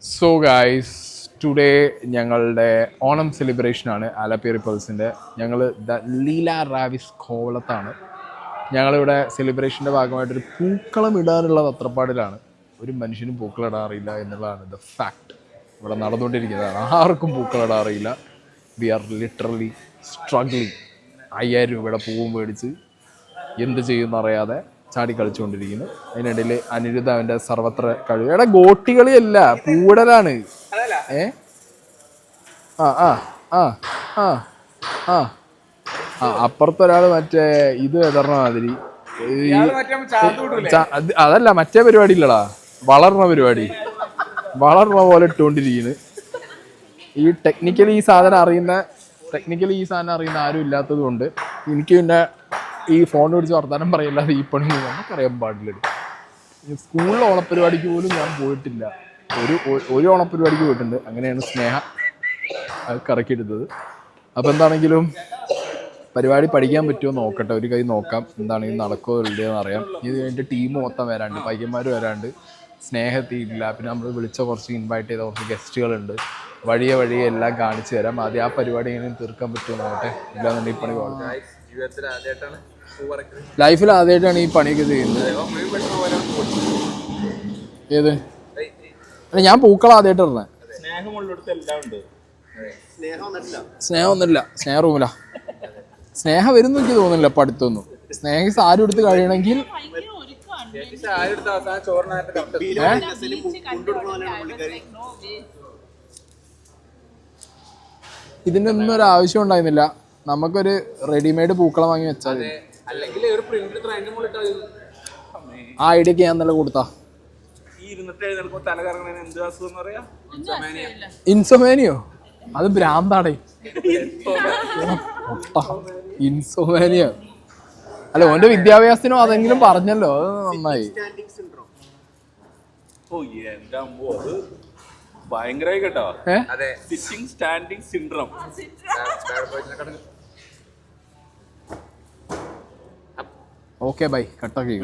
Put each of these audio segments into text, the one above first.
So guys today ഞങ്ങളുടെ ഓണം സെലിബ്രേഷനാണ് ആലപ്പി റിപ്പൾസിൻ്റെ. ഞങ്ങൾ the Leela Raviz കോവളത്താണ്. ഞങ്ങളിവിടെ സെലിബ്രേഷൻ്റെ ഭാഗമായിട്ടൊരു പൂക്കളം ഇടാനുള്ള തത്രപ്പാടിലാണ്. ഒരു മനുഷ്യനും പൂക്കളം ഇടാൻ അറിയില്ല എന്നുള്ളതാണ് ദ ഫാക്ട്. ഇവിടെ നടന്നുകൊണ്ടിരിക്കുന്നതാണ്. ആർക്കും പൂക്കളം ഇടാൻ അറിയില്ല. V R literally struggling. 5000 രൂപയുടെ പൂവും മേടിച്ച് എന്ത് ചെയ്യുമെന്നറിയാതെ ചാടി കളിച്ചുകൊണ്ടിരിക്കുന്നു. അതിനിടയിൽ അനിരുദ്ധ അവൻ്റെ സർവത്ര കഴിവ്. എടാ ഗോട്ടികളിയല്ല, പൂടലാണ്. ആ ആ ആ ആ ആ ആ അപ്പുറത്തൊരാൾ മറ്റേ ഇത് എതർന്ന മാതിരി അതല്ല, മറ്റേ പരിപാടി ഇല്ലടാ, വളർന്ന പരിപാടി, വളർന്ന പോലെ ഇട്ടുകൊണ്ടിരിക്കുന്നു. ഈ ടെക്നിക്കലി ഈ സാധനം അറിയുന്ന ആരും ഇല്ലാത്തത് കൊണ്ട് എനിക്ക് പിന്നെ ഈ ഫോൺ പിടിച്ച് വർത്താനം പറയല്ലാതെ ഈ പണി നമുക്കറിയാൻ പാടില്ല. സ്കൂളിലെ ഓണപ്പരിപാടിക്ക് പോലും ഞാൻ പോയിട്ടില്ല. ഒരു ഓണപ്പരിപാടിക്ക് പോയിട്ടുണ്ട്. അങ്ങനെയാണ് സ്നേഹ കറക്കിയെടുത്തത്. അപ്പോൾ എന്താണെങ്കിലും പരിപാടി പഠിക്കാൻ പറ്റുമോ നോക്കട്ടെ, ഒരു കൈ നോക്കാം. എന്താണെങ്കിലും നടക്കുമോ ഇല്ലയോ എന്നറിയാം. ഇത് കഴിഞ്ഞിട്ട് ടീം മൊത്തം വരാണ്ട്, പയ്യന്മാർ വരാണ്ട്, സ്നേഹത്തിയില്ല. പിന്നെ നമ്മൾ വിളിച്ച കുറച്ച് ഇൻവൈറ്റ് ചെയ്ത കുറച്ച് ഗസ്റ്റുകളുണ്ട്. വഴിയെ എല്ലാം കാണിച്ചു തരാം. ആദ്യം ആ പരിപാടി എങ്ങനെ തീർക്കാൻ പറ്റുമോ നോക്കട്ടെ. ഇല്ലാന്നുണ്ടെങ്കിൽ ഈ പണി പോകണം. ലൈഫിൽ ആദ്യമായിട്ടാണ് ഈ പണിയൊക്കെ ചെയ്യുന്നത്. ഏത് ഞാൻ പൂക്കൾ ആദ്യമായിട്ട് ഇടുന്നത്. സ്നേഹം ഒന്നുമില്ല, സ്നേഹ റൂമില. സ്നേഹ വരുന്നു എനിക്ക് തോന്നുന്നില്ല ഇപ്പൊ അടുത്തൊന്നും. സ്നേഹ സാരി എടുത്ത് കഴിയണമെങ്കിൽ ഇതിന്റെ ഒന്നും ഒരു ആവശ്യം ഉണ്ടായിരുന്നില്ല. നമുക്കൊരു റെഡിമെയ്ഡ് പൂക്കളം വാങ്ങി വെച്ചാൽ ആ ഐഡിയക്ക് ഞാൻ നല്ല കൊടുത്താ. ഇൻസൊമേനിയോ? അത് ഭ്രാന്താടേ. ഇൻസൊമേനിയോ അല്ല, ഓന്റെ വിദ്യാഭ്യാസത്തിനോ അതെങ്കിലും പറഞ്ഞല്ലോ, അത് നന്നായി. ഭയങ്കരമായി കേട്ടോ. Sitting standing syndrome. Okay bye, കട്ടാക്കി.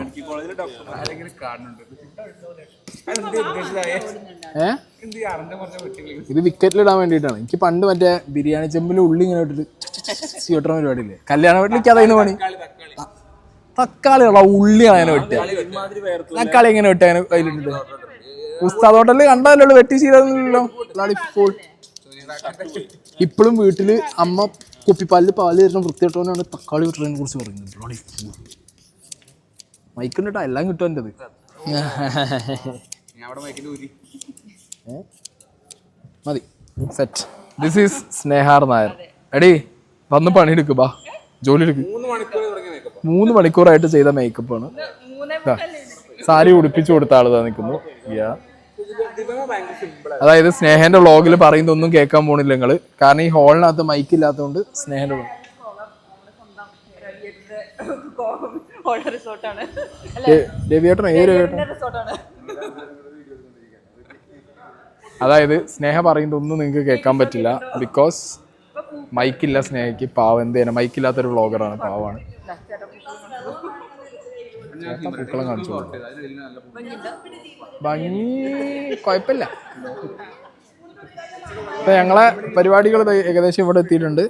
ഇത് വിക്കറ്റിലിടാൻ വേണ്ടിയിട്ടാണ്. എനിക്ക് പണ്ട് മറ്റേ ബിരിയാണി ചെമ്പിൽ ഉള്ളി ഇങ്ങനെ ഇട്ടിട്ട് ചീട്ടണ പരിപാടിയില്ലേ കല്യാണ വീട്ടിലേക്ക്, അതായിരുന്നു പണി. തക്കാളിയുള്ള ഉള്ളിയാണ് അങ്ങനെ വെട്ടുക. തക്കാളി എങ്ങനെ വെട്ടുക അങ്ങനെ കയ്യിലിട്ടിട്ട്? ഉസ്താദ് ഹോട്ടലിൽ കണ്ടല്ലോ, വെട്ടി ശീലമല്ലോ. ഇപ്പോഴും വീട്ടില് അമ്മ കുപ്പിപ്പാലിൽ പാല് തരുന്ന വൃത്തിയിട്ടവനാണ് തക്കാളി വെട്ടുന്നതിനെ കുറിച്ച് പറയുന്നത്. മൈക്കുണ്ടിട്ടാ എല്ലാം കിട്ടും എൻ്റെത്. മതി, set. This is Snehar Nair. എടീ വന്ന് പണിയെടുക്ക്, ബാ ജോലി എടുക്ക്. 3 മണിക്കൂറായിട്ട് ചെയ്ത മേക്കപ്പാണ്. സാരി ഉടുപ്പിച്ചു കൊടുത്ത ആളതാ നിൽക്കുന്നു. അതായത് സ്നേഹന്റെ വ്ളോഗിൽ പറയുന്നൊന്നും കേൾക്കാൻ പോണില്ല നിങ്ങള്. കാരണം ഈ ഹോളിനകത്ത് മൈക്ക് ഇല്ലാത്തതുകൊണ്ട് സ്നേഹന്റെ രവിയേട്ടൻ അതായത് സ്നേഹ പറയുന്നതൊന്നും നിങ്ങൾക്ക് കേൾക്കാൻ പറ്റില്ല. ബിക്കോസ് മൈക്കില്ല സ്നേഹയ്ക്ക്. പാവം എന്ത് ചെയ്യാൻ, മൈക്കില്ലാത്തൊരു വ്ളോഗറാണ്, പാവാണ്. പൂക്കളം കാണിച്ചു ഭംഗി കുഴപ്പമില്ല. ഇപ്പൊ ഞങ്ങളെ പരിപാടികൾ ഏകദേശം ഇവിടെ എത്തിയിട്ടുണ്ട്.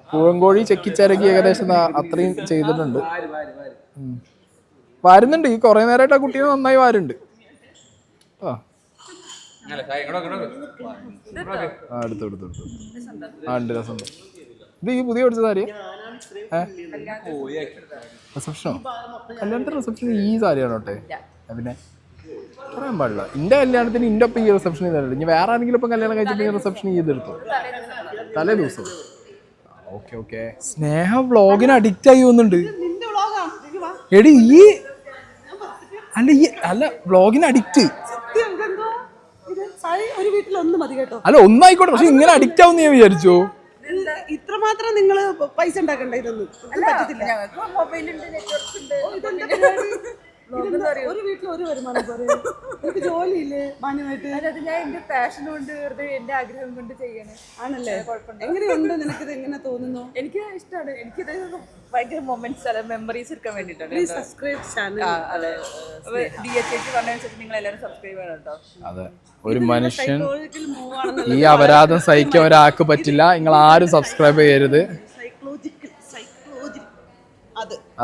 പൂവൻകോഴി ചെക്കിച്ചരക്കി ഏകദേശം അത്രയും ചെയ്തിട്ടുണ്ട്. വരുന്നുണ്ട്. ഈ കുറെ നേരമായിട്ട് ആ കുട്ടീനെ നന്നായി വാരുണ്ട്. എടുത്തു ഉണ്ട്, രസമുണ്ട്. ഇത് ഈ പുതിയ പഠിച്ച സാരി റിസപ്ഷനോ? കല്യാണത്തിന് റിസപ്ഷൻ ഈ സാരിയാണോ? പിന്നെ പറയാൻ പാടില്ല. എന്റെ കല്യാണത്തിന് ഇന്റെ ഒപ്പം ഈ റിസപ്ഷൻ ചെയ്തിട്ടുണ്ട്. ഇനി വേറെ ആരെങ്കിലും ഇപ്പം കല്യാണം കഴിച്ചിട്ട് ഈ റിസപ്ഷൻ ചെയ്തെടുത്തു തലേ ദിവസം. ഓക്കെ. സ്നേഹ വ്ളോഗിന് അഡിക്റ്റ് ആയി പോകുന്നുണ്ട്. എടി ഈ അല്ല വ്ളോഗിന് അഡിക്റ്റ് അല്ല, ഒന്നായിക്കോട്ടെ. പക്ഷെ ഇങ്ങനെ അഡിക്റ്റ് ആവും ഞാൻ വിചാരിച്ചു. ഇത്രമാത്രം നിങ്ങള് പൈസ ഉണ്ടാക്കണ്ട. ഇതൊന്നും ഒരു വീട്ടിൽ ഒരു വരുമാനം പറയും. എനിക്ക് ജോലിയില്ലേ മാന്യമായിട്ട്? അതായത് ഞാൻ എന്റെ പാഷൻ കൊണ്ട് വെറുതെ എന്റെ ആഗ്രഹം കൊണ്ട് ചെയ്യണേ. ആണല്ലേ? എങ്ങനെയുണ്ട് നിനക്കിത്? എങ്ങനെ തോന്നുന്നു? എനിക്ക് ഇഷ്ടമാണ്. എനിക്കിത് ഭയങ്കര മൊമെന്റ്സ് അല്ല മെമ്മറീസ് എടുക്കാൻ വേണ്ടിയിട്ടാണ്. Please subscribe channel. അതെ, DHH പറഞ്ഞനുസരിച്ച് നിങ്ങൾ എല്ലാവരും സബ്സ്ക്രൈബ് ചെയ്യണം കേട്ടോ. അതെ, ഒരു മനുഷ്യൻ ഈ അപരാധം സഹിക്കാൻ ഒരാൾക്ക് പറ്റില്ല. നിങ്ങൾ ആരും സബ്സ്ക്രൈബ് ചെയ്യരുത്.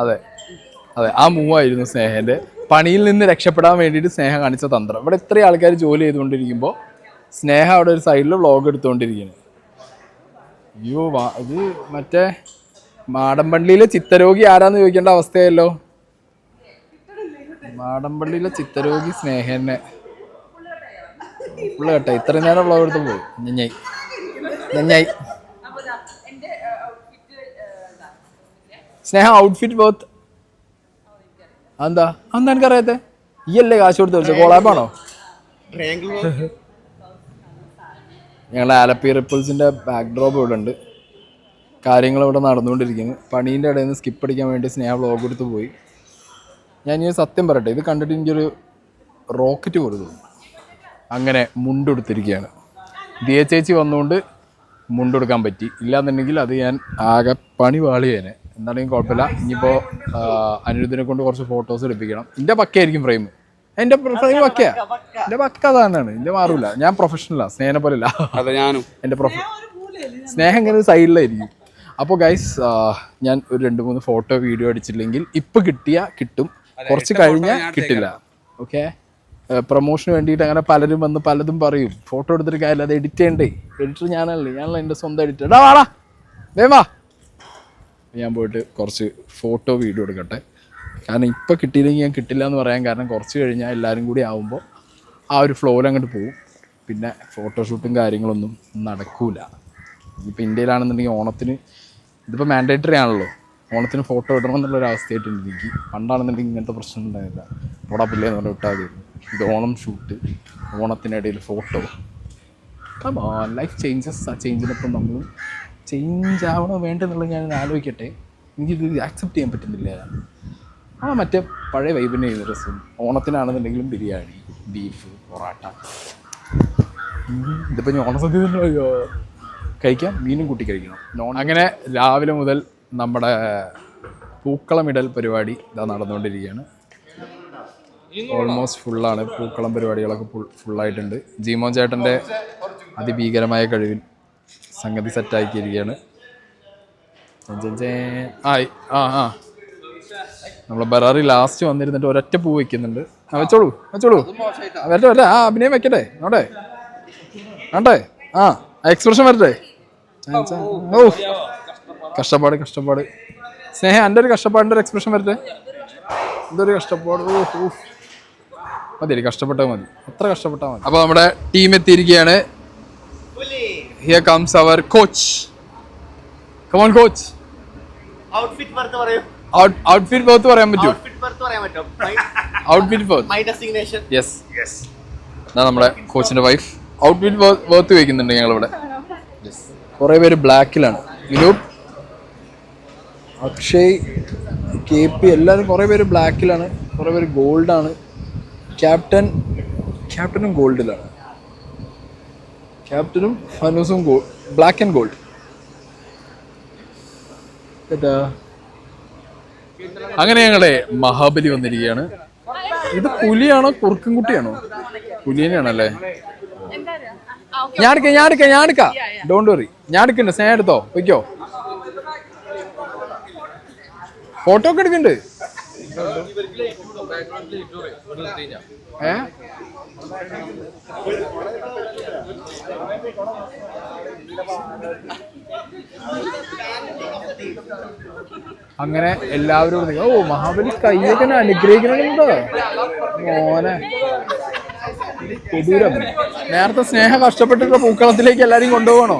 അതെ അതെ, ആ മൂവായിരുന്നു സ്നേഹന്റെ. പണിയിൽ നിന്ന് രക്ഷപ്പെടാൻ വേണ്ടിയിട്ട് സ്നേഹം കാണിച്ച തന്ത്രം. ഇവിടെ ഇത്രയും ആൾക്കാർ ജോലി ചെയ്തുകൊണ്ടിരിക്കുമ്പോൾ സ്നേഹം അവിടെ ഒരു സൈഡിൽ വ്ളോഗ് എടുത്തുകൊണ്ടിരിക്കുകയാണ്. അയ്യോ, ഇത് മറ്റേ മാടമ്പള്ളിയിലെ ചിത്തരോഗി ആരാന്ന് ചോദിക്കേണ്ട അവസ്ഥയല്ലോ. മാടമ്പള്ളിയിലെ ചിത്തരോഗി സ്നേഹനെ ഫുള്ള് കേട്ടെ. ഇത്രയും നേരം വ്ളോഗ് എടുത്ത് പോയി. ഞഞ്ഞായി സ്നേഹ ഔട്ട്ഫിറ്റ് ബോത്ത് എന്താ എനിക്കറിയാത്തെ? ഈ അല്ലേ കാശ് കൊടുത്ത് വെച്ചോ? കോളാപ്പാണോ? ഞങ്ങളുടെ ആലപ്പി റിപ്പിൾസിന്റെ ബാക്ക്ഡ്രോപ്പ് ഇവിടെ ഉണ്ട്. കാര്യങ്ങൾ ഇവിടെ നടന്നുകൊണ്ടിരിക്കുന്നു. പണീൻ്റെ ഇടയിൽ നിന്ന് സ്കിപ്പ് അടിക്കാൻ വേണ്ടി സ്നേഹ വ്ളോഗ് എടുത്ത് പോയി. ഞാൻ ഈ സത്യം പറയട്ടെ, ഇത് കണ്ടിട്ട് എനിക്കൊരു റോക്കറ്റ് പോലെ തോന്നുന്നു. അങ്ങനെ മുണ്ടെടുത്തിരിക്കുകയാണ്. DHH വന്നുകൊണ്ട് മുണ്ടെടുക്കാൻ പറ്റി. ഇല്ലാന്നുണ്ടെങ്കിൽ അത് ഞാൻ ആകെ പണി വാളിയേനെ. എന്താണെങ്കിലും കുഴപ്പമില്ല. ഇനിയിപ്പോൾ അനിരുദ്ധിനെ കൊണ്ട് കുറച്ച് ഫോട്ടോസ് എടുപ്പിക്കണം. എൻ്റെ പക്കയായിരിക്കും ഫ്രെയിം. എൻ്റെ ഫ്രെയിം പക്കയാ. എൻ്റെ പക്ക അതാണ്. എൻ്റെ മാറൂല. ഞാൻ പ്രൊഫഷണലാണ്. സ്നേഹനെ പോലെ അല്ല. എൻ്റെ സ്നേഹം ഇങ്ങനെ സൈഡിലായിരിക്കും. അപ്പോൾ ഗൈസ്, ഞാൻ ഒരു 2-3 ഫോട്ടോ വീഡിയോ അടിച്ചില്ലെങ്കിൽ ഇപ്പം കിട്ടും, കുറച്ച് കഴിഞ്ഞാൽ കിട്ടില്ല. ഓക്കെ, പ്രൊമോഷന് വേണ്ടിയിട്ട് അങ്ങനെ പലരും വന്ന് പലതും പറയും. ഫോട്ടോ എടുത്തിട്ട് കാര്യമില്ല, അത് എഡിറ്റ് ചെയ്യണ്ടേ. എഡിറ്റർ ഞാനല്ല എൻ്റെ സ്വന്തം എഡിറ്റർ. വാടാ വേവാ. ഞാൻ പോയിട്ട് കുറച്ച് ഫോട്ടോ വീഡിയോ എടുക്കട്ടെ. കാരണം ഇപ്പം കിട്ടിയില്ലെങ്കിൽ ഞാൻ കിട്ടില്ല എന്ന് പറയാൻ കാരണം കുറച്ച് കഴിഞ്ഞാൽ എല്ലാവരും കൂടി ആവുമ്പോൾ ആ ഒരു ഫ്ലോയിൽ അങ്ങോട്ട് പോകും. പിന്നെ ഫോട്ടോഷൂട്ടും കാര്യങ്ങളൊന്നും നടക്കൂല. ഇപ്പോൾ ഇന്ത്യയിലാണെന്നുണ്ടെങ്കിൽ ഓണത്തിന് ഇതിപ്പോൾ മാൻഡേറ്ററി ആണല്ലോ. ഓണത്തിന് ഫോട്ടോ ഇടണം എന്നുള്ളൊരു അവസ്ഥയായിട്ടുണ്ട് എനിക്ക്. പണ്ടാണെന്നുണ്ടെങ്കിൽ ഇങ്ങനത്തെ പ്രശ്നം ഉണ്ടായില്ല. ഓടാ പിള്ളേന്ന് പറഞ്ഞാൽ വിട്ടാൽ മതി. ഇത് ഓണം ഷൂട്ട്, ഓണത്തിനിടയിൽ ഫോട്ടോ. Life changes. ആ ചേഞ്ചിനൊപ്പം നമ്മൾ ചേഞ്ച് ആവണോ വേണ്ടെന്നുള്ളത് ഞാൻ ആലോചിക്കട്ടെ. എനിക്കിത് ആക്സെപ്റ്റ് ചെയ്യാൻ പറ്റുന്നില്ല. മറ്റേ പഴയ വൈബിനെ രസം. ഓണത്തിനാണെന്നുണ്ടെങ്കിലും ബിരിയാണി, ബീഫ്, പൊറാട്ട. ഇതിപ്പോൾ ഞാൻ ഓണസദ്യ കഴിക്കാം, മീനും കൂട്ടി കഴിക്കണം. അങ്ങനെ രാവിലെ മുതൽ നമ്മുടെ പൂക്കളമിടൽ പരിപാടി ഇതാ നടന്നുകൊണ്ടിരിക്കുകയാണ്. ഓൾമോസ്റ്റ് ഫുള്ളാണ്. പൂക്കളം പരിപാടികളൊക്കെ ഫുള്ളായിട്ടുണ്ട്. ജീമോൻ ചേട്ടൻ്റെ അതിഭീകരമായ കഴിവിൽ സംഗതി സെറ്റാക്കിയിരിക്കുകയാണ്. നമ്മളെ ബറാറി ലാസ്റ്റ് വന്നിരുന്നിട്ട് ഒരൊറ്റ പൂ വെക്കുന്നുണ്ട്. വെച്ചോളൂ വരട്ടെ. അഭിനയം വെക്കട്ടെ. നോട്ടെ വേണ്ടേ? എക്സ്പ്രഷൻ വരട്ടെ. ഓ, കഷ്ടപ്പാട്. സ്നേഹ, എൻ്റെ ഒരു കഷ്ടപ്പാടിൻ്റെ ഒരു എക്സ്പ്രഷൻ വരട്ടെ. എന്തൊരു കഷ്ടപ്പാട്. മതി, കഷ്ടപ്പെട്ടാൽ മതി. എത്ര കഷ്ടപ്പെട്ടാൽ മതി. അപ്പോൾ നമ്മുടെ ടീം എത്തിയിരിക്കുകയാണ്. Here comes our coach. Come on, coach. Outfit worth പറയൂ. Outfit worth പറയാൻ പറ്റുമോ? Outfit worth. My designation. Yes. ഇതാ നമ്മുടെ കോച്ചിന്റെ വൈഫ്. ഔട്ട്ഫിറ്റ് വർത്ത് വയ്ക്കുന്നുണ്ട് ഞങ്ങളിവിടെ. കുറേ പേര് ബ്ലാക്കിലാണ്. വിനൂപ്, അക്ഷയ്, KP എല്ലാവരും കുറേ പേര് ബ്ലാക്കിലാണ്. കുറേ പേര് ഗോൾഡാണ്. ക്യാപ്റ്റനും ഗോൾഡിലാണ്. ക്യാപ്റ്റനും ഫനൂസും ബ്ലാക്ക് ആൻഡ് ഗോൾഡ്. അങ്ങനെ ഞങ്ങളെ മഹാബലി വന്നിരിക്കുകയാണ്. ഇത് പുലിയാണോ കുറുക്കും കുട്ടിയാണോ? പുലി തന്നെയാണല്ലേ. ഞാൻ എടുക്കാം. ഡോണ്ട് വറി, ഞാൻ എടുക്കണ്ട. സ്നേഹം എടുത്തോ, വയ്ക്കോ. ഫോട്ടോ ഒക്കെ എടുക്കണ്ട്. അങ്ങനെ എല്ലാവരും മഹാബലി കയ്യൊക്കെ അനുഗ്രഹിക്കണുണ്ടോ മോനെ. കൊടൂരം. നേരത്തെ സ്നേഹ കഷ്ടപ്പെട്ടിട്ട് പൂക്കളത്തിലേക്ക് എല്ലാരും കൊണ്ടുപോകണോ?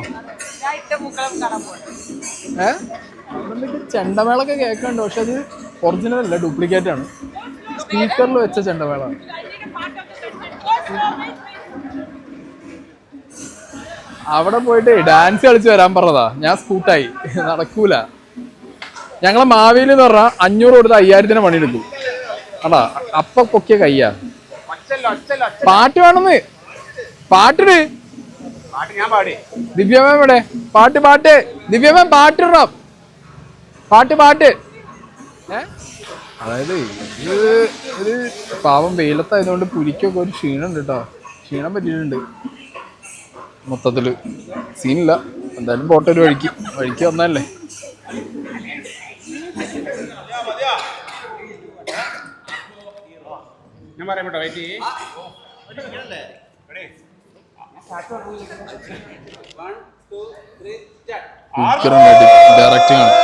ചെണ്ടമേളൊക്കെ കേൾക്കണ്ടോ? പക്ഷെ അത് ഒറിജിനൽ അല്ല, ഡ്യൂപ്ലിക്കേറ്റ് ആണ്. സ്പീക്കറിൽ വെച്ച ചെണ്ടമേളാണ്. അവിടെ പോയിട്ട് ഡാൻസ് കളിച്ച് വരാൻ പറഞ്ഞതാ. ഞാൻ സ്കൂട്ടായി, നടക്കൂല. ഞങ്ങളെ മാവേലി എന്ന് പറഞ്ഞാൽ 500 കൊടുത്ത് 5000 പണിയെടുക്കും. അടാ അപ്പ പൊക്കിയ കയ്യാ. പാട്ട് വേണമെന്ന്. പാട്ടിന് ദിവ്യമേം ഇവിടെ പാട്ട് ദിവ്യമേം പാട്ടിടണം. പാട്ട് അതായത് ഇത് ഒരു പാവം വെയിലത്തായതുകൊണ്ട് പുലിക്കൊക്കെ ഒരു ക്ഷീണം ഉണ്ട് കേട്ടോ. ക്ഷീണം പറ്റിയിട്ടുണ്ട്. മൊത്തത്തില് സീനില്ല. എന്തായാലും പോട്ടെ, ഒരു വഴിക്ക് വന്നല്ലേ. ഡയറക്റ്റിംഗ് ആണ്.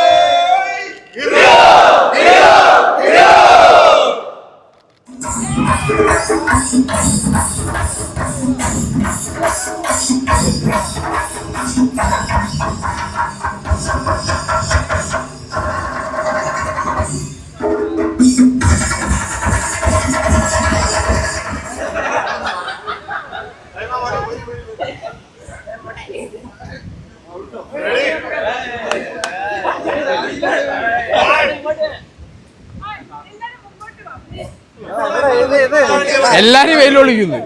എല്ലാരും വെയിൽ ഒളിക്കുന്നു.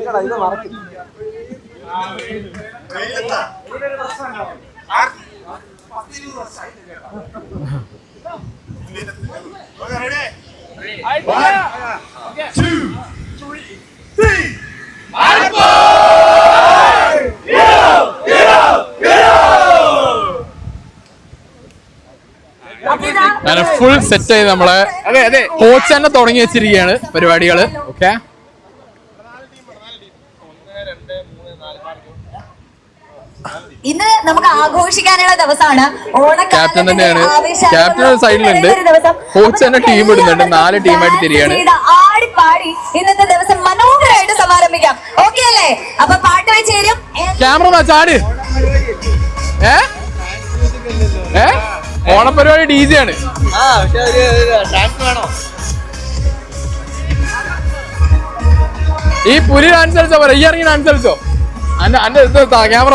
അങ്ങനെ ഫുൾ സെറ്റ് ആയി നമ്മളെ കോച്ച് തന്നെ തുടങ്ങി വെച്ചിരിക്കുകയാണ് പരിപാടികള്. ഓക്കെ, ഇന്ന് നമുക്ക് ആഘോഷിക്കാനുള്ള ദിവസമാണ്. ക്യാപ്റ്റൻ തന്നെയാണ്. ക്യാപ്റ്റൻ സൈഡിലുണ്ട്, കോച്ച് തന്നെ ടീം ഇടുന്നുണ്ട്. 4 ടീമായിട്ട് തിരിയാണ്. ആടിപ്പാടി ഇന്നത്തെ ദിവസം മനോഹരമായിട്ട് സമാരംഭിക്കാം. ഓക്കെ അല്ലേ? അപ്പൊ പാട്ട് വെച്ച് തരും. ക്യാമറ ചാട്. ഓണപരിപാടി DJ ആണ്. ഈ പുലി ഡാൻസ് കളിച്ചോ പറ. ഈ ഇറങ്ങി ഡാൻസ് കളിച്ചോ. അന്റെ എടുത്താ ക്യാമറ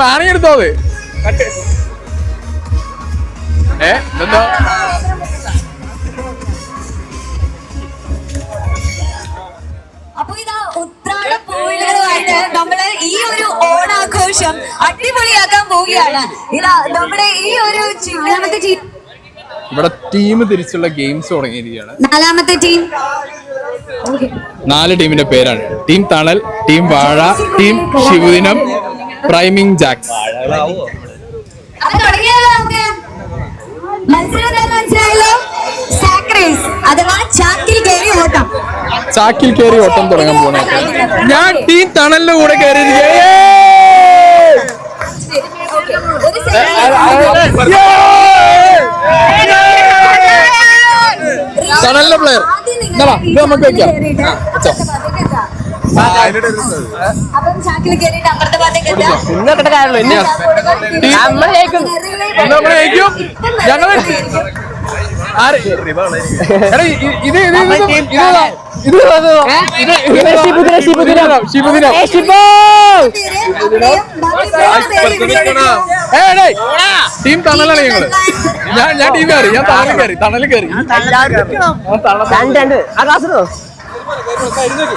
വേണമെങ്കിൽ എടുത്തോ. അത് എന്താ അപ്പൊ ഇതാ ഉത്രാട പൂവിളുകളുമായിട്ട് നമ്മള് ഈ ഒരു ഓണാഘോഷം അടിപൊളിയാക്കാൻ പോവുകയാണ്. ഇതാ നമ്മുടെ ഈ ഒരു ഇവിടെ ടീം തിരിച്ചുള്ള ഗെയിംസ് തുടങ്ങിയിരിക്കുകയാണ്. 4ാമത്തെ ടീം. 4 ടീമിന്റെ പേരാണ്. ടീം തണൽ, ടീം വാഴ, ടീം ശിവദിനം, പ്രൈമിംഗ് ജാക്സ്. മനസ്സിലായല്ലോ? സാക്രൈസ് അഥവാ ചാക്കിൽ കയറി ഓട്ടം. ചാക്കിൽ കയറി ഓട്ടം തുടങ്ങാൻ പോണ. ഞാൻ ടീം തണലിന്റെ കൂടെ കയറിയിരിക്കുകയാണ്. തണലിന്റെ പ്ലെയർ ഇത് നമുക്ക് വെക്കാം. അപ്പം ചാക്കിൽ കയറിയിട്ട് അപ്പുറത്തെ ഭാഗത്തേക്ക് ടീം തണലാണ് ഞങ്ങള്. ഞാൻ ടീം കയറി. ഞാൻ തണല് കയറി.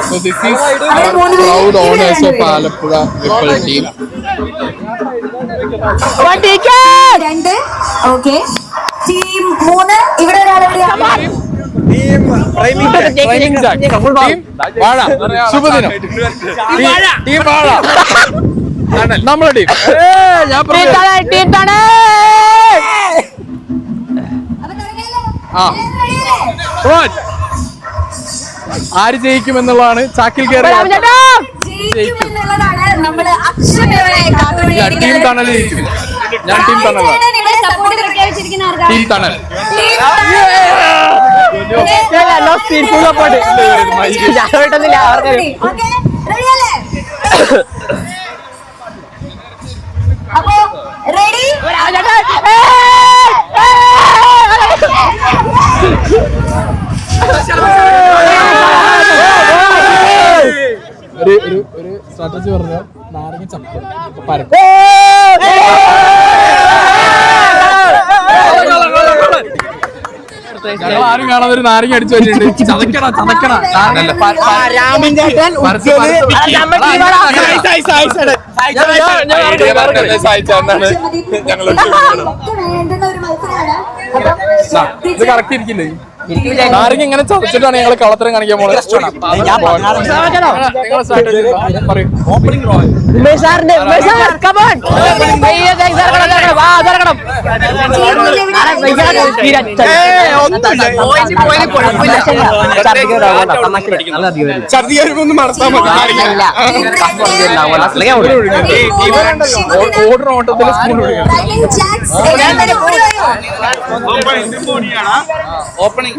So this is our proud owners of Alappuzha Ripple team. 2. Okay, team 3. ഇവിടെ ഒരാളെവിടെയാണ്? Team വാഴ, ശുഭദിനം. ടീം വാഴ നമ്മളെ ടീം. ഞാൻ ആര് ജയിക്കുമെന്നുള്ളതാണ് ചാക്കിൽ കയറി. ടീം തണൽ ജയിക്കും. ഞാൻ ടീം തണലാണ്. ടീം തണൽ. അപ്പോ റെഡി? ഒരു സ്ട്രാറ്റജി പറഞ്ഞാൽ നാരങ്ങ ചപ്പ് പരക്കും. ഞങ്ങൾ ആരും കാണാതെ ഒരു നാരങ്ങ അടിച്ചു വെച്ചിട്ടുണ്ട്. ചതക്കണ രാമൻ ചേട്ടൻ ഇത് കറക്റ്റ് ഇരിക്കില്ലേ? നാരങ്ങ ഇങ്ങനെ ചതച്ചിട്ടാണ് ഞങ്ങൾ കളത്തരം കാണിക്കാൻ പോകുന്നത്. ഓർഡർ ഓട്ടത്തിൽ സ്കൂൾ ഓപ്പണിംഗ്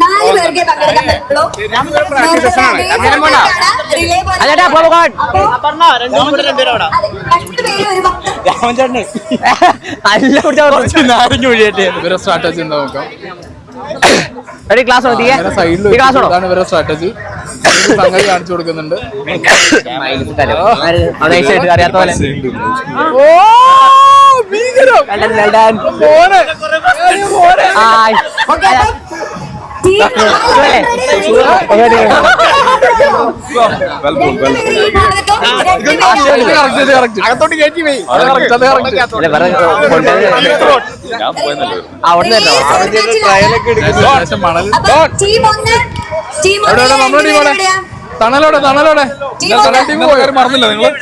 ഇവരെ സ്ട്രാറ്റജി എന്താ നോക്കാം. സൈഡിൽ ഇതാണ് ഇവരെ സ്ട്രാറ്റജി. സംഗതി കാണിച്ചു കൊടുക്കുന്നുണ്ട്. അറിയാത്ത പോലെ അകത്തോട്ട് കയറ്റി പോയി. തണലോടെ തണലോടെ ടീം പോയോ? മറന്നില്ല നിങ്ങൾ?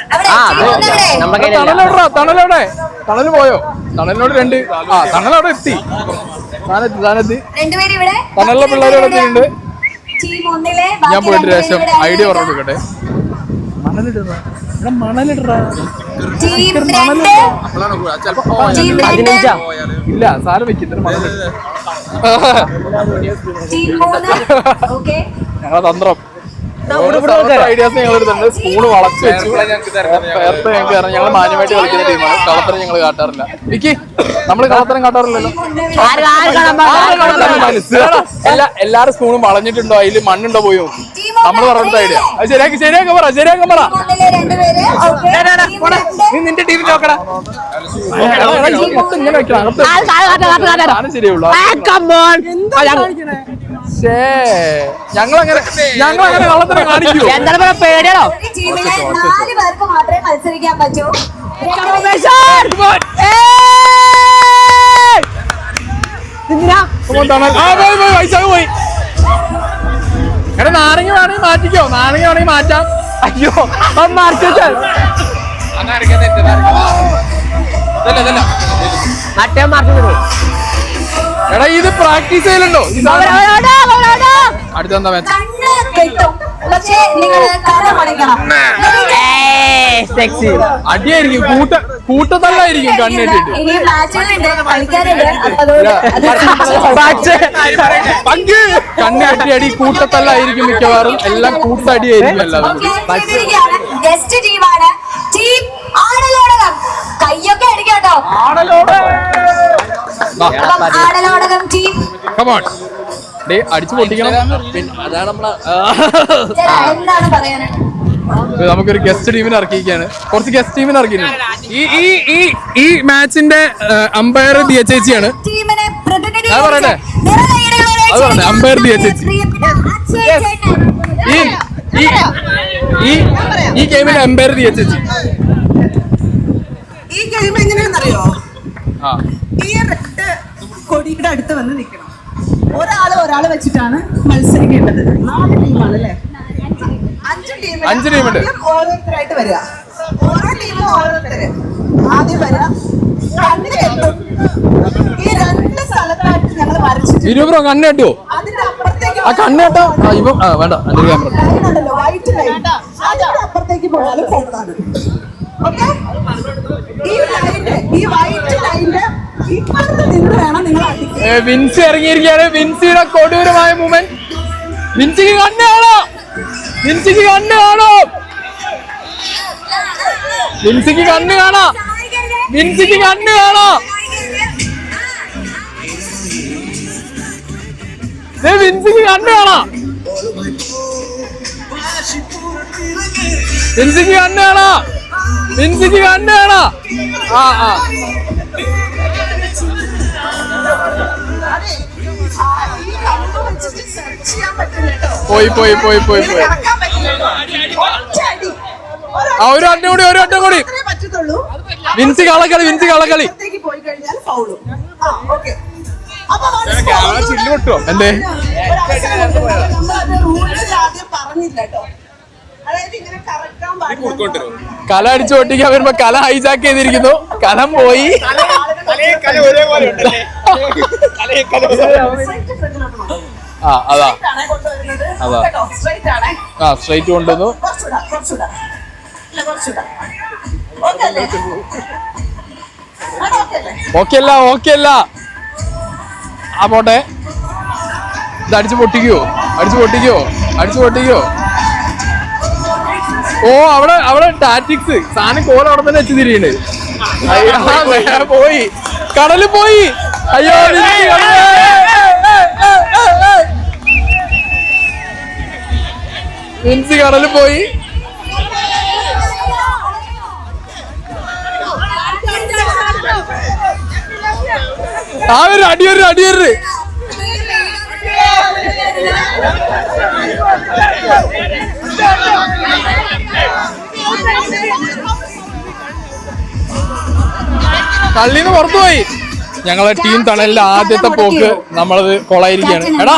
തണലോടെ തണല് പോയോ? തണലിനോട് 2. തണലവിടെ എത്തി. സ്ഥാനത്ത് തണലിലെ പിള്ളേരോട് എത്തിയിട്ടുണ്ട്. ഞാൻ പോയിട്ട് ശേഷം ഐഡിയ പറഞ്ഞു കൊടുക്കട്ടെ. ഇല്ല സാരം വെക്കില്ല. ഞങ്ങളെ തന്ത്രം ഐഡിയാസ് ഞങ്ങൾ എടുത്തിട്ടുണ്ട്. സ്പൂണ് വളച്ച് വെച്ചു. നേരത്തെ ഞങ്ങൾക്ക് ഞങ്ങൾ മാന്യമായിട്ട് കളിക്കുന്ന ടീമാണ്. കളത്തരം ഞങ്ങൾ കാട്ടാറില്ല. വിക്കി, നമ്മള് കളത്തരം കാട്ടാറില്ലല്ലോ. എല്ലാരും സ്പൂണും വളഞ്ഞിട്ടുണ്ടോ, അതില് മണ്ണുണ്ടോ പോയി നോക്കി. നമ്മള് പറഞ്ഞ ഐഡിയ അത് ശരിയാക്കാൻ പറ. നീ നിന്റെ ടീമിൽ നോക്കടാ. ഇങ്ങനെ വെക്കണം. ശരിയുള്ളൂ. ഞങ്ങളങ്ങനെ കള്ളത്തരം കാണിക്കൂ. പേടിയാണോ? ടീമിലെ 4 പേർക്ക് മാത്രമേ മത്സരിക്കാൻ പറ്റൂ. പോയി. എടാ നാരങ്ങ വേണമെങ്കിൽ മാറ്റിക്കോ. നാരങ്ങ വേണമെങ്കിൽ മാറ്റാം. അയ്യോ എടാ ഇത് പ്രാക്ടീസ് ചെയ്യലുണ്ടോ? അടുത്തെന്താ മാച്ച്? അടിയായിരിക്കും. കൂട്ടത്തല്ലായിരിക്കും കണ്ണിട്ടിട്ട്. കണ്ണി അടി കൂട്ടത്തല്ലായിരിക്കും മിക്കവാറും. എല്ലാം കൂട്ടടിയായിരിക്കും എല്ലാവരും. കയ്യൊക്കെ അടിക്കാട്ടോ. അടിച്ചു പൊട്ടിക്കണം. അതാണ് നമ്മളെ എന്താണ് പറയാനാണ്? നമുക്കൊരു ഗസ്റ്റ് ടീമിനെ ഇറക്കിയിരിക്കുകയാണ്. കുറച്ച് ഗസ്റ്റ് ടീമിനെ ഇറക്കിയിട്ടുണ്ട്. ഈ മാച്ചിന്റെ അമ്പയർ ദിയ ചേച്ചിയാണ്. അത് പറയട്ടെ അമ്പയർ ദിയ ചേച്ചി. ഈ ഗെയിമിന്റെ അമ്പയർ ദിയ ചേച്ചി. ഈ ഗെയിം എങ്ങനെയാണെന്നറിയോ? ഈ റെഡ് കൊടിയുടെ അടുത്ത് വന്ന് നിൽക്കണം. ഒരാള് വെച്ചിട്ടാണ് മത്സരിക്കേണ്ടത്. 4 ടീമാണ് അല്ലേ? 5 ടീമുണ്ട്. ഓരോരുത്തരായിട്ട് വരിക. ഓരോ ടീമും ഓരോരുത്തര് ആദ്യം വരിക. കണ്ണ് കെട്ടും. ഈ 2 സ്ഥലത്തായിട്ട് ഞങ്ങൾ വരച്ചിട്ടുണ്ട്. ഇരുപോ കണ്ണ് കെട്ടുവോ? അതിന്റെ അപ്പുറത്തേക്ക് കണ്ണ് കേട്ടോ. വേണ്ട വൈറ്റ് ലൈൻ അതിന്റെ അപ്പുറത്തേക്ക് പോയാലും ഫോട്ടാണ്. ഈ വൈറ്റ് ലൈനിന്റെ ഇപ്പുറത്ത് നിന്ന് വേണം നിങ്ങൾ അടിക്കാൻ. വിൻസി ഇറങ്ങിയിരിക്കുകയാണ്. വിൻസിയുടെ കൊടൂരമായ മൂവ്മെന്റ്. വിൻസിക്ക് കണ്ണ് കാണോ? വിൻസിക്ക് കണ്ണ് കാണോ? വിൻസിക്ക് കണ്ണ് കാണാ. വിൻസിക്ക് കണ്ണ് കാണോ? വിൻസിക്ക് കണ്ണ് കാണാ. വിൻസിക്ക് കണ്ണ് കാണാ. വിൻസിക്ക് കണ്ണ് കാണാ. ഈ കണ്ണു ചെയ്യാൻ പറ്റില്ല കേട്ടോ. പോയി പോയി പോയി പോയി പോയി ഇറക്കാൻ പറ്റില്ല കേട്ടോ. ഒറ്റയടി. ആ ഒരു അറ്റം കൂടി ഒരു അറ്റം കൂടി മാത്രമേ പറ്റത്തുള്ളൂ. വിൻസി കളക്കളി വിൻസി കളക്കളി പുറത്തേക്ക് പോയി കഴിഞ്ഞാൽ ഫൗളും. ഓക്കെ. അപ്പൊ ചില്ല് കിട്ടുമോ എന്തേ നമ്മളത് റൂൾസിൽ ആദ്യം പറഞ്ഞില്ല കേട്ടോ. അതായത് ഇങ്ങനെ കറക്കാൻ പാടില്ല. കല അടിച്ചു പൊട്ടിക്കാൻ വരുമ്പോ കല ഹൈജാക്ക് ചെയ്തിരിക്കുന്നു. കലം പോയി. ആ അതാ അതാ ആ സ്ട്രൈറ്റ് കൊണ്ടുവന്നു. ഓക്കെ അല്ല ഓക്കെ അല്ല. ആ പോട്ടെ. ഇത് അടിച്ചു പൊട്ടിക്കോ അടിച്ചു പൊട്ടിക്കോ അടിച്ചു പൊട്ടിക്കോ. ഓ അവിടെ അവിടെ ടാറ്റിക്സ് സാധനം കോല അവിടെ തന്നെ വെച്ച് തിരിയുണ്ട്. പോയി കടലിൽ പോയി. അയ്യോ വിൻസി കടലിൽ പോയി. ആ ഒരു അടിയൊരു അടിയൊരു കള്ളിന്ന് പുറത്തുപോയി. ഞങ്ങളെ ടീം തണലിന്റെ ആദ്യത്തെ പോക്ക് നമ്മളത് കൊളായിരിക്കുകയാണ്. എടാ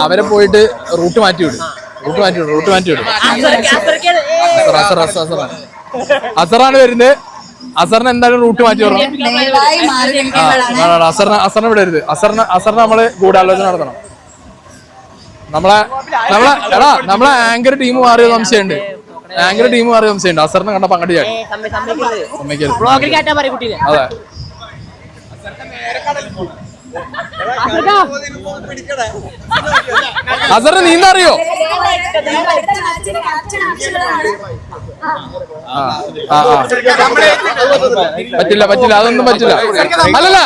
അവരെ പോയിട്ട് റൂട്ട് മാറ്റി വിടും. അസറാണ് വരുന്നത്. അസറിന് എന്തായാലും റൂട്ട് മാറ്റി വിടണം. അസറിനെ വിടരുത്. അസറിന് നമ്മള് ഗൂഢാലോചന നടത്തണം. നമ്മളെ ആങ്കർ ടീം മാറിയ സംശയമുണ്ട്. അസറിനെ കണ്ടപ്പോ അങ്ങോട്ട് ചാടി. അതെ അസറിന് നീന്തറിയോ? പറ്റില്ല അതൊന്നും പറ്റില്ല. അല്ലല്ല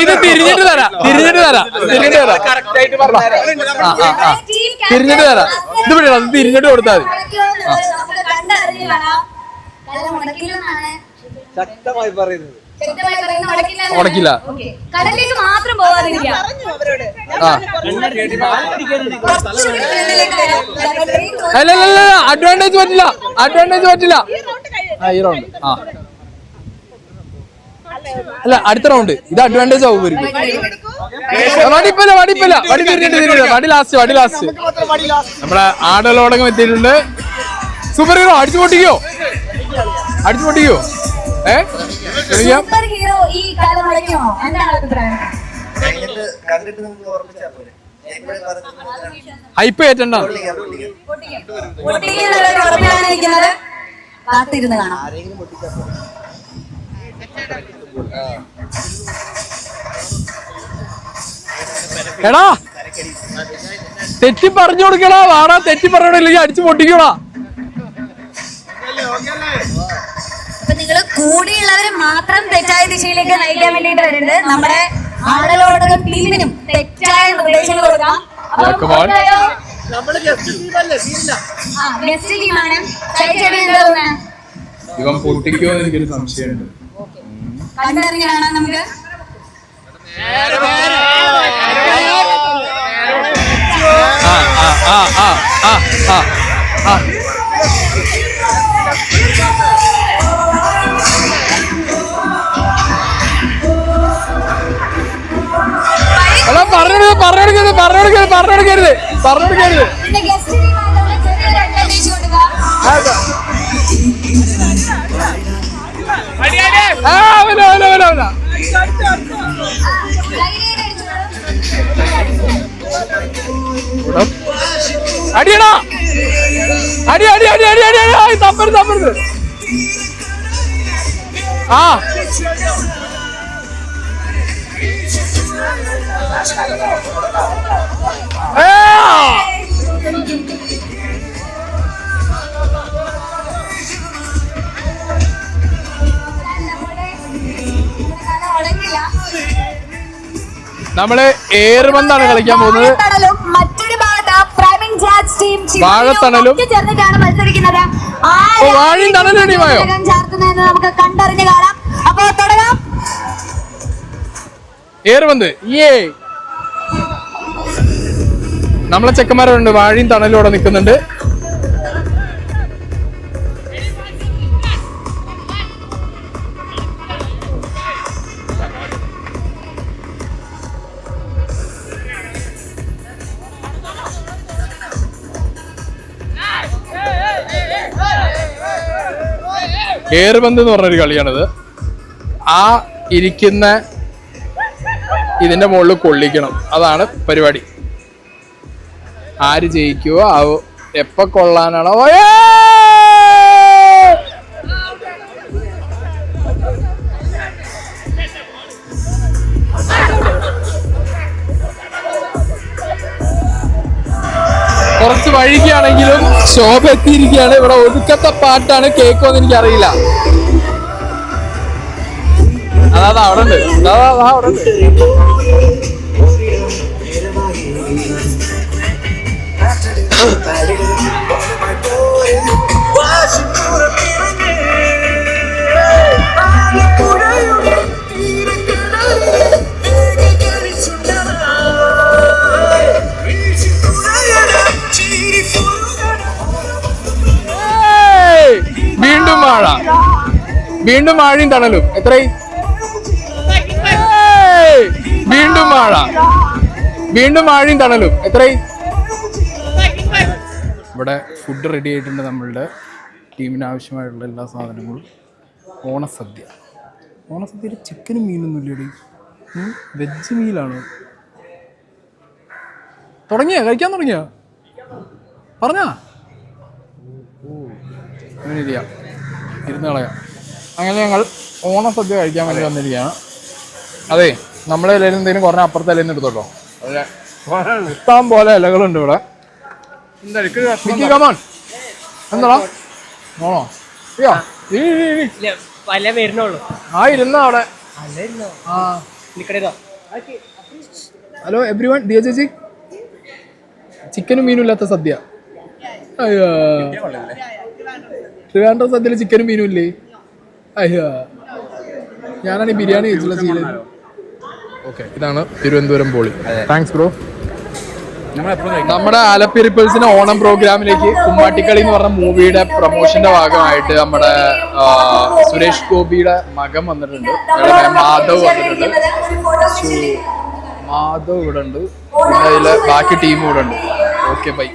ഇത് തിരിഞ്ഞിട്ട് തരാം. ഇത് വിടാം. അത് തിരിഞ്ഞിട്ട് കൊടുത്താൽ മതി. ശക്തമായി പറയുന്നത് ഉടക്കില്ല. കടലിലേക്ക് മാത്രം പോവാതിരിക്കാം. അല്ലല്ല അഡ്വാൻറ്റേജ് പറ്റില്ല. ഈ റൗണ്ട് അല്ല അടുത്ത റൗണ്ട്. ഇത് അഡ്വാൻറ്റേജ് ആവും. വടിപ്പില്ല. വടി തിരിഞ്ഞിട്ട് വടി ലാസ്റ്റ്. നമ്മുടെ ആടലോടകം എത്തിയിട്ടുണ്ട്. സൂപ്പർ ഹീറോ അടിച്ചു പൊട്ടിക്കോ. സൂപ്പർ ഹീറോ ഈ കാലം വിളിക്കുമോ? എന്താണ് അഭിപ്രായം? ഹൈപ്പ് ഏറ്റണ്ട. ഉറപ്പിലാണ് കാത്തിരുന്ന് കാണാം. എടാ തെറ്റി പറഞ്ഞു കൊടുക്കടാ. വാടാ തെറ്റി പറഞ്ഞില്ലെങ്കിൽ അടിച്ചു പൊട്ടിക്കടാ. അപ്പൊ നിങ്ങള് കൂടിയുള്ളവരെ മാത്രം തെറ്റായ ദിശയിലേക്ക് നയിക്കാൻ വേണ്ടിട്ട് വരുന്നത്. നമ്മുടെ ആടലോടകം ടീമിനും തെറ്റായ നിർദ്ദേശങ്ങൾ കൊടുക്കാം. ഗസ്റ്റ് ടീമാണ്. ഇവൻ പൊട്ടിക്കോ എന്ന് എനിക്കൊരു സംശയമുണ്ട്. കണ്ടറിഞ്ഞ് കാണാം നമുക്ക്. പറഞ്ഞെടുക്കരുത്. അടിയടാ അടി തപ്പരുത്. ആ നമ്മള് ഏറുപന്താണ് കളിക്കാൻ പോകുന്നത്. മറ്റൊരു ഭാഗത്ത് പ്രൈമിൻ ജാസ് ടീം വാഴത്തണലും ചേർന്നിട്ടാണ് മത്സരിക്കുന്നത്. ചേർക്കുന്നതെന്ന് നമുക്ക് കണ്ടറിഞ്ഞ് കാണാം. അപ്പൊ തുടങ്ങാം. ഏറുപന്ത് നമ്മളെ ചെക്കന്മാരുണ്ട്, വാഴയും തണലും അവിടെ നിൽക്കുന്നുണ്ട്. ഏറുപന്ത് എന്ന് പറഞ്ഞൊരു കളിയാണിത്. ആ ഇരിക്കുന്ന ഇതിന്റെ മുകളിൽ കൊള്ളിക്കണം, അതാണ് പരിപാടി. ആര് ജയിക്കുവോ എപ്പ കൊള്ളാനാണോ. കുറച്ച് വഴിക്കാണെങ്കിലും ശോഭ എത്തിയിരിക്കുകയാണ്. ഇവിടെ ഒതുക്കത്തെ പാട്ടാണ് കേൾക്കുമെന്ന് എനിക്കറിയില്ല. അതാ അവിടെ ഉണ്ട്, അവിടെ ഉണ്ട്. വീണ്ടും മഴ, വീണ്ടും മഴയും തണലും. എത്രയും വീണ്ടും മഴ, വീണ്ടും മഴയും തണലും. എത്രയും ഇവിടെ ഫുഡ് റെഡി ആയിട്ടുണ്ട്. നമ്മളുടെ ടീമിന് ആവശ്യമായിട്ടുള്ള എല്ലാ സാധനങ്ങളും. ഓണസദ്യ, ഓണസദ്യയിൽ ചിക്കനും മീനൊന്നും ഇല്ലടി, വെജ് മീലാണ്. കഴിക്കാൻ തുടങ്ങിയ പറഞ്ഞാ അങ്ങനെ ഇരിക്കാം, ഇരുന്ന് കളയാം. അങ്ങനെ ഞങ്ങൾ ഓണസദ്യ കഴിക്കാൻ വേണ്ടി വന്നിരിക്കുകയാണ്. അതെ, നമ്മളെ ഇലയിൽ എന്തെങ്കിലും കുറഞ്ഞ അപ്പുറത്തെ ഇലയിൽ നിന്ന് എടുത്തോട്ടോ. ഇഷ്ടം പോലെ ഇലകളുണ്ട് ഇവിടെ. എന്താ ഓണോ? ഇരുന്ന അവിടെ. ഹലോ എവ്രി വൺ, ദിയ ചേച്ചി. ചിക്കനും മീനും ഇല്ലാത്ത സദ്യ. അയ്യോ, ട്രിവാൻഡ്രം സദ്യയിൽ ചിക്കനും മീനും ഇല്ലേ? അയ്യോ, ഞാനാണ് ഈ ബിരിയാണി കഴിച്ചുള്ള ശീലം. ഓക്കെ, ഇതാണ് തിരുവനന്തപുരം പോളി. Thanks bro. നമ്മുടെ ആലപ്പി റിപ്പിൾസിന്റെ ഓണം പ്രോഗ്രാമിലേക്ക് കുമ്മാട്ടിക്കളി എന്ന് പറഞ്ഞ മൂവിയുടെ പ്രൊമോഷന്റെ ഭാഗമായിട്ട് നമ്മുടെ സുരേഷ് ഗോപിയുടെ മകൻ വന്നിട്ടുണ്ട്, മാധവ് വന്നിട്ടുണ്ട്. മാധവ് ഇവിടെ ഉണ്ട്, പിന്നെ അതിലെ ബാക്കി ടീം ഇവിടെ ഉണ്ട്. Okay bye.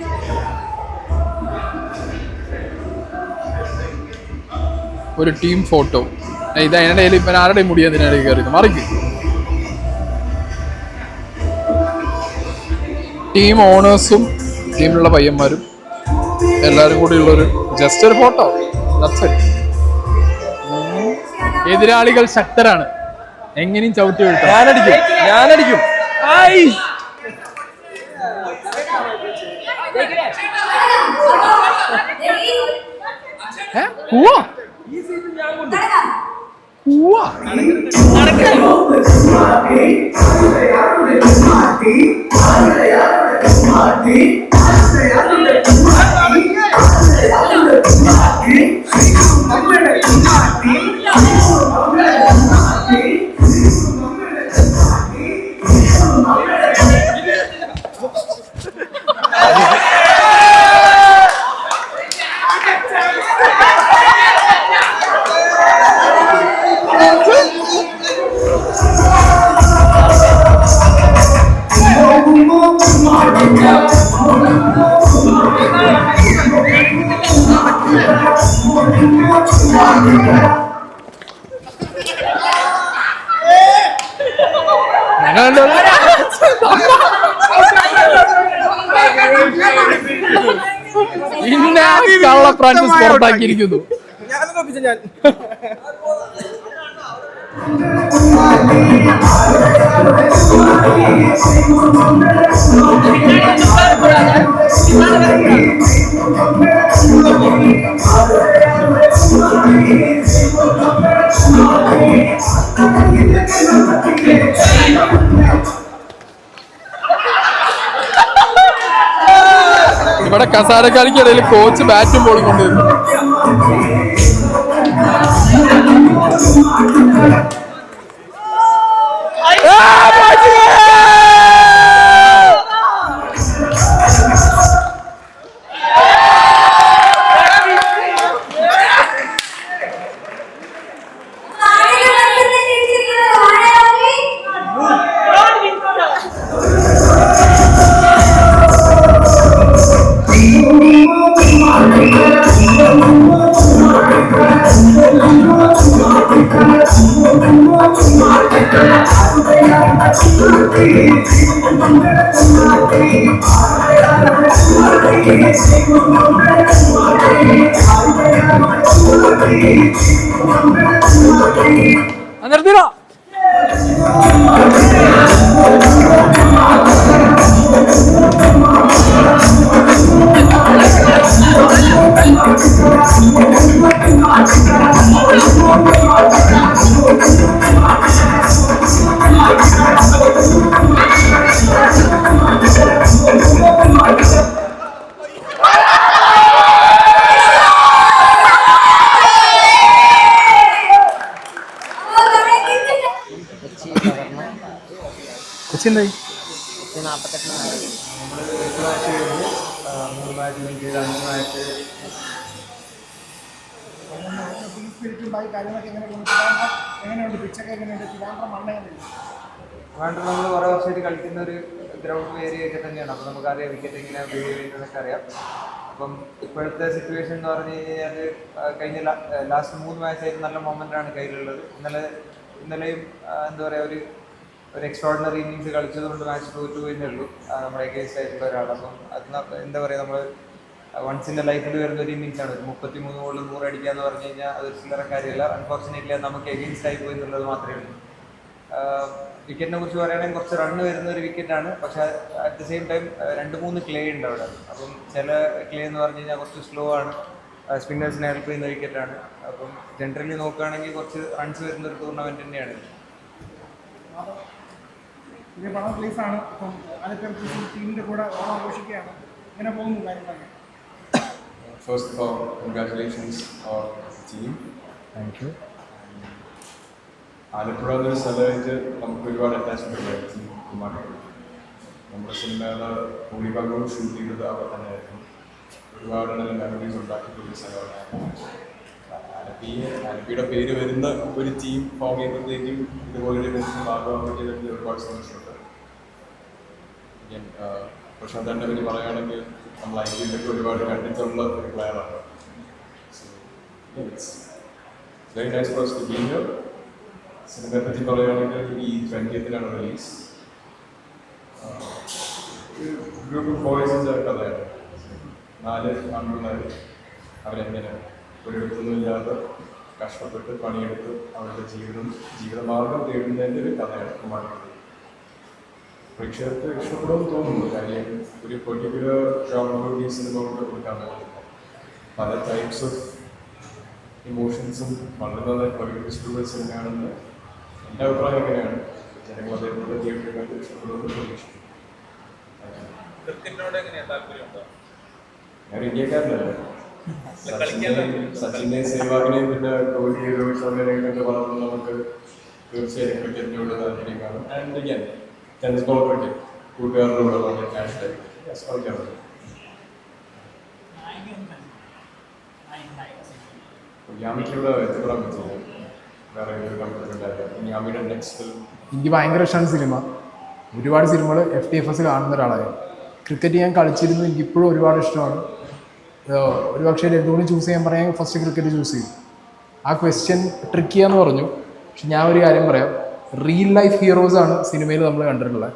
ഒരു ടീം ഫോട്ടോ. ഇത് അതിനിടെ ഇപ്പം ആരുടെയും മുടി അതിനിടെ കയറിയത് മറിക്ക്. ടീം ഓണേഴ്സും ടീമിലുള്ള പയ്യന്മാരും എല്ലാവരും കൂടി ഉള്ളൊരു ജസ്റ്റ് ഒരു ഫോട്ടോ. എതിരാളികൾ ശക്തരാണ്, എങ്ങനെയും ചവിട്ടി വീഴ്ത്താം. ഞാനടിക്കും. പോവാ കള്ള ഫ്രാൻസിസ് പുറത്താക്കിയിരിക്കുന്നു. ഇവിടെ കസാരക്കളിക്കിടയിൽ കോച്ച് ബാറ്റും ബോളും കൊണ്ടുവരുന്നു. നിർത്തിയോ? കൊച്ചിണ്ടായി വേണ്ട നമ്മൾ കുറേ വർഷമായിട്ട് കളിക്കുന്ന ഒരു ഗ്രൗണ്ട് ഏരിയ ഒക്കെ തന്നെയാണ്. അപ്പോൾ നമുക്കറിയാം വിക്കറ്റ് എങ്ങനെ ബിഹേവ് ചെയ്യുന്നതൊക്കെ അറിയാം. അപ്പം ഇപ്പോഴത്തെ സിറ്റുവേഷൻ എന്ന് പറഞ്ഞു കഴിഞ്ഞാൽ കഴിഞ്ഞ ലാസ്റ്റ് 3 മാച്ചായിട്ട് നല്ല മൊമെൻ്റാണ് കയ്യിലുള്ളത്. ഇന്നലെയും എന്താ പറയുക ഒരു എക്സ്ട്രോർഡിനറി ഇന്നിങ്സ് കളിച്ചതുകൊണ്ട് മാച്ച് തോറ്റു പോയതേ ഉള്ളൂ നമ്മുടെ എഗെയിൻസ്റ്റ് ആയിട്ടുള്ള ഒരാൾ. അപ്പം അത് എന്താ പറയുക, നമ്മൾ വൺസിൻ്റെ ലൈഫിൽ വരുന്ന ഒരു ഇന്നിങ്സാണ്. 33 ബോളിൽ 100 അടിക്കുക എന്ന് പറഞ്ഞു കഴിഞ്ഞാൽ അതൊരു ചില്ലറ കാര്യമല്ല. അൺഫോർച്ചുനേറ്റ്ലി അത് നമുക്ക് എഗെയിൻസ്റ്റ് ആയി പോയി എന്നുള്ളത് മാത്രമേ ഉള്ളൂ. വിക്കറ്റിനെ കുറിച്ച് പറയുകയാണെങ്കിൽ കുറച്ച് റണ്ണ് വരുന്ന ഒരു വിക്കറ്റാണ്. പക്ഷേ at the same time 2-3 clay ഉണ്ട് അവിടെ. അപ്പം ചില ക്ലേ എന്ന് പറഞ്ഞു കഴിഞ്ഞാൽ കുറച്ച് സ്ലോ ആണ്, സ്പിന്നേഴ്സിനെ ഹെൽപ്പ് ചെയ്യുന്ന വിക്കറ്റാണ്. അപ്പം ജനറലി നോക്കുകയാണെങ്കിൽ കുറച്ച് റൺസ് വരുന്ന ഒരു ടൂർണമെൻറ്റ് തന്നെയാണ്. First of all, congratulations on the team. Thank you. Alappuzha എന്നൊരു സ്ഥലമായിട്ട് നമുക്ക് ഒരുപാട് അറ്റാച്ച്മെന്റ് ഉണ്ടായിരുന്നു. നമ്മുടെ സിനിമയുടെ ഭൂരിഭാഗവും ഷൂട്ട് ചെയ്തത് അവിടെ തന്നെയായിരുന്നു. ഒരുപാട് നല്ല മെമ്മറീസ് ഉണ്ടാക്കിയിട്ടുള്ള സ്ഥലമാണ് ആലപ്പിയുടെ പേര് വരുന്ന ഒരു ടീം ഫോം ചെയ്യുമ്പോഴത്തേക്കും ഇതുപോലൊരു ഇവന്റിന് ഭാഗമാകാൻ പറ്റിയതിൽ ഒരുപാട് സന്തോഷമുണ്ട്. പ്രശാന്തൻ്റെ പറ്റി പറയുകയാണെങ്കിൽ നമ്മൾ IPL ഒരുപാട് കണ്ടിട്ടുള്ള ഒരു പ്ലെയറാണ്. It's very nice for us to be here. സിനിമയെ പറ്റി പറയുകയാണെങ്കിൽ ഈ 20th റിലീസ്. ഗ്രൂപ്പ് ഓഫ് ബോയ്സിൻ്റെ കഥയാണ്. 4 ആൺപിള്ളേർ അവരെങ്ങനെ ഒരിടത്തൊന്നും ഇല്ലാതെ കഷ്ടപ്പെട്ട് പണിയെടുത്ത് അവരുടെ ജീവിതമാർഗം തേടുന്നതിൻ്റെ ഒരു കഥയാണ് കുമാരൻ. പ്രേക്ഷകർക്ക് ഇഷ്ടപ്പെടുമെന്ന് തോന്നുന്നു. കാര്യം ഒരു പെർട്ടിക്കുലർ ജോണറോട് ഈ സിനിമ കൊണ്ട് കൊടുക്കാൻ പറ്റില്ല. പല ടൈപ്സ് ഓഫ് ഇമോഷൻസും വളരെ നന്നായി പ്രകടിപ്പിച്ചിട്ടുള്ള സിനിമയാണെന്ന് എൻ്റെ അഭിപ്രായം എങ്ങനെയാണ്. ജനങ്ങൾ അതേപോലെ തിയേറ്ററിൽ കണ്ട് ഇഷ്ടപ്പെടുമെന്ന് പ്രതീക്ഷിക്കുന്നു. ഞാൻ ഇന്ത്യക്കാരനല്ലേ. സച്ചിനെയും സേവാഗിനെയും പിന്നെ കോഹ്ലിയും രോഹിത് ശർമ്മയെയും കണ്ട് വളർന്ന് നമുക്ക് തീർച്ചയായും ക്രിക്കറ്റിനോട് താല്പര്യം കാണും. And again tennis ball cricket കൂട്ടുകാരുടെ വളരെ കാഷ്വലായി കളിക്കാറുണ്ട്. യാമിക്കിലൂടെ എത്തിപ്പെടാൻ പറ്റില്ല. വേറെ ഒരു കമ്പനി ഉണ്ടായിരുന്നു. യാമിയുടെ നെക്സ്റ്റ് എനിക്ക് ഭയങ്കര ഇഷ്ടമാണ് സിനിമ. ഒരുപാട് സിനിമകൾ FTFS കാണുന്ന ഒരാളാണ്. ക്രിക്കറ്റ് ഞാൻ കളിച്ചിരുന്നു. എനിക്കിപ്പോഴും ഒരുപാട് ഇഷ്ടമാണ്. ഒരു പക്ഷേ രണ്ടുകൂടി ചൂസ് ചെയ്യാൻ പറയാൻ ഫസ്റ്റ് ക്രിക്കറ്റ് ചൂസ് ചെയ്യും. ആ ക്വസ്റ്റ്യൻ ട്രിക്കിയാന്ന് പറഞ്ഞു. പക്ഷെ ഞാൻ ഒരു കാര്യം പറയാം, റിയൽ ലൈഫ് ഹീറോസാണ് സിനിമയിൽ നമ്മൾ കണ്ടിട്ടുള്ളത്.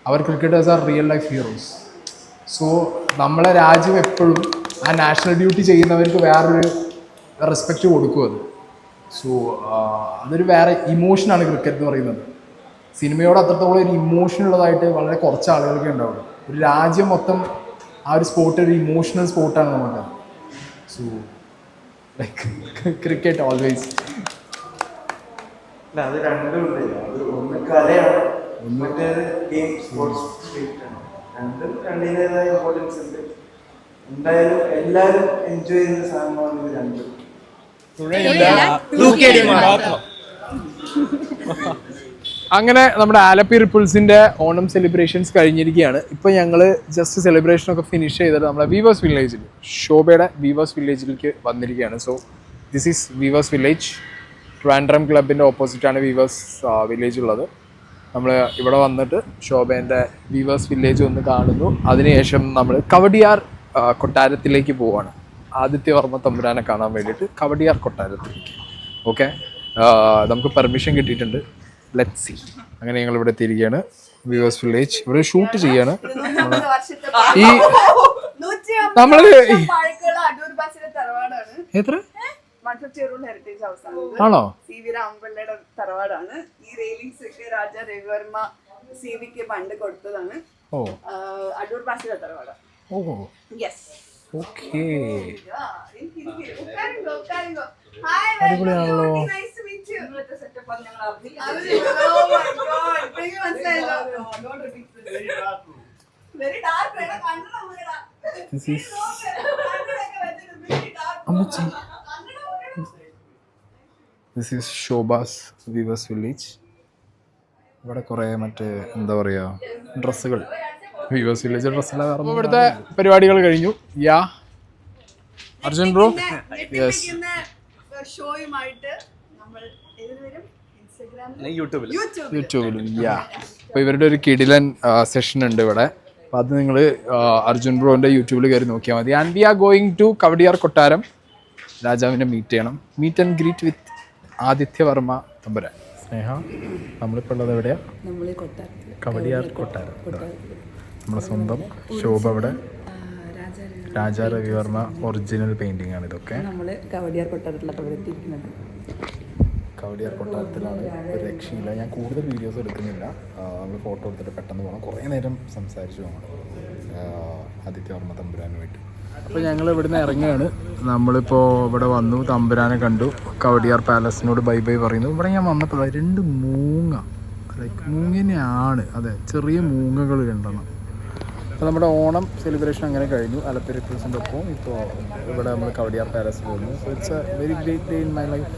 അവർ cricketers are real life heroes. So നമ്മളെ രാജ്യം എപ്പോഴും ആ നാഷണൽ ഡ്യൂട്ടി ചെയ്യുന്നവർക്ക് വേറൊരു റെസ്പെക്റ്റ് കൊടുക്കും അത്. സോ അതൊരു വേറെ ഇമോഷനാണ് ക്രിക്കറ്റ് എന്ന് പറയുന്നത്. സിനിമയോട് അത്രത്തോളം ഒരു ഇമോഷൻ ഉള്ളതായിട്ട് വളരെ കുറച്ച് ആളുകൾക്ക് ഉണ്ടാവുള്ളൂ. ഒരു രാജ്യം മൊത്തം ആ ഒരു സ്പോർട്ട് ഒരു ഇമോഷണൽ സ്പോർട്ടാണ് നമുക്ക്. So like cricket always. അല്ല, അത് രണ്ടും ഉണ്ടല്ല. അത് ഒന്ന് കലയാണ്, മറ്റേത് ഗെയിം സ്പോർട്സ് സ്പിരിറ്റാണ്. രണ്ടിൻ്റെതായ ഇമ്പോർട്ടൻസ് ഉണ്ട്. എന്തായാലും എല്ലാവരും എൻജോയ് ചെയ്യുന്ന സാധനമാണ് ഇത് രണ്ടും. അങ്ങനെ നമ്മുടെ ആലപ്പി റിപ്പിൾസിൻ്റെ ഓണം സെലിബ്രേഷൻസ് കഴിഞ്ഞിരിക്കുകയാണ്. ഇപ്പോൾ ഞങ്ങൾ ജസ്റ്റ് സെലിബ്രേഷനൊക്കെ ഫിനിഷ് ചെയ്തിട്ട് നമ്മുടെ വീവേഴ്സ് വില്ലേജിൽ, ശോഭയുടെ വീവേഴ്സ് വില്ലേജിലേക്ക് വന്നിരിക്കുകയാണ്. So this is weavers village. Trivandrum ക്ലബിൻ്റെ ഓപ്പോസിറ്റാണ് വീവേഴ്സ് വില്ലേജ് ഉള്ളത്. നമ്മൾ ഇവിടെ വന്നിട്ട് ശോഭേൻ്റെ വീവേഴ്സ് വില്ലേജ് ഒന്ന് കാണുന്നു. അതിനുശേഷം നമ്മൾ കവടിയാർ കൊട്ടാരത്തിലേക്ക് പോവാണ്. ആദിത്യവർമ്മ തമ്പുരാനെ കാണാൻ വേണ്ടിയിട്ട് കവടിയാർ കൊട്ടാരത്തിലേക്ക്. ഓക്കെ, നമുക്ക് പെർമിഷൻ കിട്ടിയിട്ടുണ്ട്. Let's see. അങ്ങനെ ഞങ്ങൾ ഇവിടെ എത്തിയിരിക്കുകയാണ്. വ്യൂവേഴ്സ് വില്ലേജ് ഇവിടെ ഷൂട്ട് ചെയ്യാണ്. ഈ നമ്മൾ എത്ര ഹെറിറ്റേജ് ഹൗസ് ആണോ? സി വി രാമപിള്ളയുടെ തറവാടാണ്. ഈ റെയിലിംഗ്സ് ഒക്കെ രാജ രവിവർമ്മ സി വിക്ക് പണ്ട് കൊടുത്തതാണ്. ഓ, അടൂർ ബാസിയുടെ തറവാടാണ്. Oh, yes. ഓക്കേ, അടിപൊളിയാണല്ലോ. ദിസ് ഈസ് ഷോബാസ് വീവേഴ്സ് വില്ലേജ്. ഇവിടെ കുറേ മറ്റേ എന്താ പറയുക ഡ്രസ്സുകൾ, വീവേഴ്സ് വില്ലേജ് ഡ്രസ്സെല്ലാം. ഇവിടുത്തെ പരിപാടികൾ കഴിഞ്ഞു. യാ അർജുൻ ബ്രോ, യെസ്, ഷോയുമായിട്ട് നമ്മൾ യൂട്യൂബിലും. യാ, അപ്പോൾ ഇവരുടെ ഒരു കിടിലൻ സെഷൻ ഉണ്ട് ഇവിടെ. അപ്പോൾ അത് നിങ്ങൾ അർജുൻ ബ്രോൻ്റെ യൂട്യൂബിൽ കയറി നോക്കിയാൽ മതി. And we are going to Kowdiar കൊട്ടാരം. രാജാവിനെ മീറ്റ് ചെയ്യണം. Meet and greet with Aditya Varma Thampuran. Sneha, നമ്മളിപ്പോൾ ഉള്ളത് എവിടെയാണ്? കവടിയാർ കൊട്ടാരം. നമ്മുടെ സ്വന്തം ശോഭ ഇവിടെ. രാജാ രവിവർമ്മ ഒറിജിനൽ പെയിൻറ്റിംഗ് ആണ് ഇതൊക്കെ. നമ്മൾ കവടിയാർ കൊട്ടാരത്തിലാണ്. കവടിയാർ കൊട്ടാരത്തിലാണ്. ഒരു രക്ഷയില്ല. ഞാൻ കൂടുതൽ വീഡിയോസ് എടുക്കുന്നില്ല. നമ്മൾ ഫോട്ടോ എടുത്തിട്ട് പെട്ടെന്ന് പോകണം. കുറേ നേരം സംസാരിച്ചു പോകണം ആദിത്യവർമ്മ തമ്പുരാന് വേണ്ടി. അപ്പോൾ ഞങ്ങൾ ഇവിടുന്ന് ഇറങ്ങുകയാണ്. നമ്മളിപ്പോൾ ഇവിടെ വന്നു, തമ്പുരാനെ കണ്ടു, കവടിയാർ പാലസിനോട് ബൈ ബൈ പറയുന്നു. ഇവിടെ ഞാൻ വന്നപ്പോൾ 2 മൂങ്ങ, ലൈക്ക് മൂങ്ങനെയാണ്, അതെ, ചെറിയ മൂങ്ങകൾ രണ്ടെണ്ണം. അപ്പോൾ നമ്മുടെ ഓണം സെലിബ്രേഷൻ അങ്ങനെ കഴിഞ്ഞു. അലപ്പി റിപ്പിൾസിൻ്റെ ഒപ്പം ഇപ്പോൾ ഇവിടെ നമ്മൾ കവടിയാർ പാലസ് പോകുന്നു. So it's A very great day in my life.